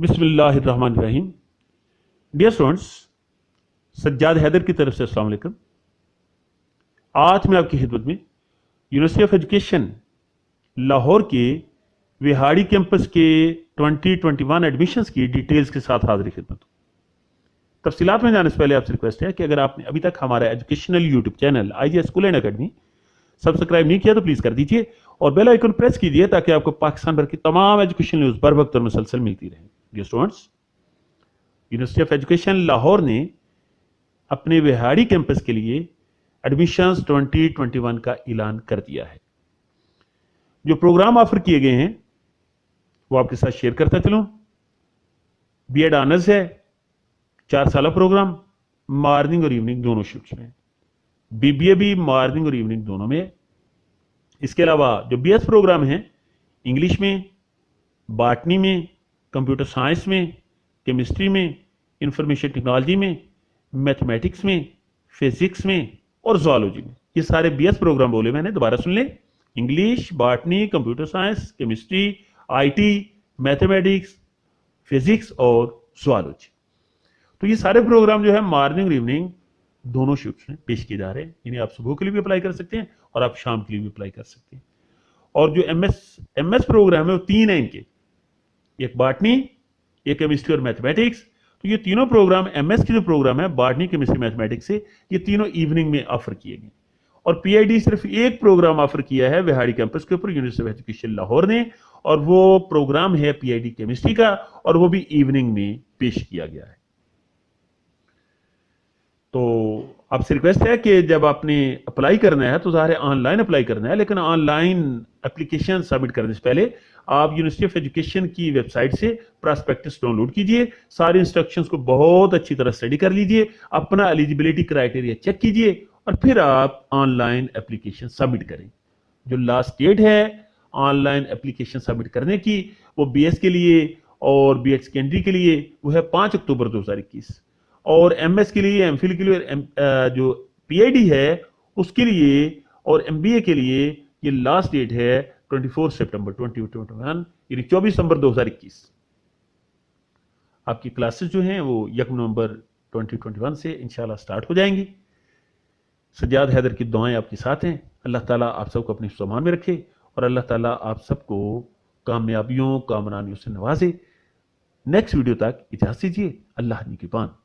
बिस्मिल्लाहिर्रहमानिर्रहीम। Dear students, Sajjad Haider की तरफ से अस्सलाम वालेकुम। आज मैं आपकी खिदमत में यूनिवर्सिटी ऑफ एजुकेशन लाहौर के विहाड़ी कैंपस के 2021 एडमिशन्स की डिटेल्स के साथ हाजिर खिदमत हूँ। तफसीलात में जाने से पहले आपसे रिक्वेस्ट है कि अगर आपने अभी तक हमारा educational YouTube channel IGS school and academy subscribe नहीं किया तो प्लीज़ कर दीजिए और बेल आइकन प्रेस कीजिए ताकि आपको पाकिस्तान भर की तमाम एजुकेशन न्यूज़ बर वक्त और मुसलसल मिलती रहे। Dear students, university of education Lahore ने अपने विहाड़ी कैंपस के लिए एडमिशन्स 2021 का ऐलान कर दिया है। जो प्रोग्राम ऑफर किए गए हैं वो आपके साथ शेयर करता चलूं। BEd ऑनर्स है, 4 साल प्रोग्राम, मॉर्निंग और इवनिंग दोनों शिफ्ट्स में। BBA भी मॉर्निंग और इवनिंग दोनों में। इसके अलावा जो BS प्रोग्राम है, इंग्लिश में, बॉटनी में, कंप्यूटर साइंस में, केमिस्ट्री में, इंफॉर्मेशन टेक्नोलॉजी में, मैथमेटिक्स में, फिजिक्स में और जूलॉजी में, ये सारे BS प्रोग्राम बोले मैंने, दोबारा सुन लें। English, botany, computer science, chemistry, IT, mathematics, physics और जूलॉजी। तो ये सारे प्रोग्राम जो है मॉर्निंग और इवनिंग दोनों शिफ्ट्स में पेश किए जा रहे हैं। यानी आप सुबह के लिए भी अप्लाई कर सकते हैं और आप शाम के लिए भी अप्लाई कर सकते हैं। और जो MS प्रोग्राम है वो 3 है इनके, एक बॉटनी, एक केमिस्ट्री और मैथमेटिक्स। तो ये तीनों प्रोग्राम MS के जो प्रोग्राम है बॉटनी, केमिस्ट्री, मैथमेटिक्स से, ये तीनों इवनिंग में ऑफर किए गए। और PID सिर्फ एक प्रोग्राम ऑफर किया है विहाड़ी कैंपस के ऊपर यूनिवर्सिटी ऑफ एजुकेशन लाहौर ने, और वो प्रोग्राम है PID केमिस्ट्री का, और वो भी इवनिंग में पेश किया गया है। तो आपसे रिक्वेस्ट है कि जब आपने अप्लाई करना है तो ज़ाहिर है ऑनलाइन अप्लाई करना है, लेकिन ऑनलाइन एप्लीकेशन सबमिट करने से पहले आप यूनिवर्सिटी ऑफ एजुकेशन की वेबसाइट से प्रॉस्पेक्टस डाउनलोड कीजिए, सारे इंस्ट्रक्शंस को बहुत अच्छी तरह स्टडी कर लीजिए, अपना एलिजिबिलिटी क्राइटेरिया चेक कीजिए और फिर आप ऑनलाइन एप्लीकेशन सबमिट करें। जो लास्ट डेट है ऑनलाइन एप्लीकेशन सबमिट करने की वो BS के लिए और BEd सेकेंडरी के लिए वो है 5 अक्टूबर 2021, और MS के लिए, MPhil के लिए, जो PID है उसके लिए और MBA के लिए ये लास्ट डेट है 24 सितंबर 2021, यानी 24 नवंबर 2021। आपकी क्लासेस जो हैं वो 1 नवंबर 2021 से इंशाल्लाह स्टार्ट हो जाएंगी। सज्जाद हैदर की दुआएं आपके साथ हैं। अल्लाह ताला आप सबको अपने सामान में रखे और अल्लाह ताला आप सबको कामयाबियों, कामरानियों से नवाजे। नेक्स्ट वीडियो तक इजाज़त दीजिए। अल्लाह निगहबान।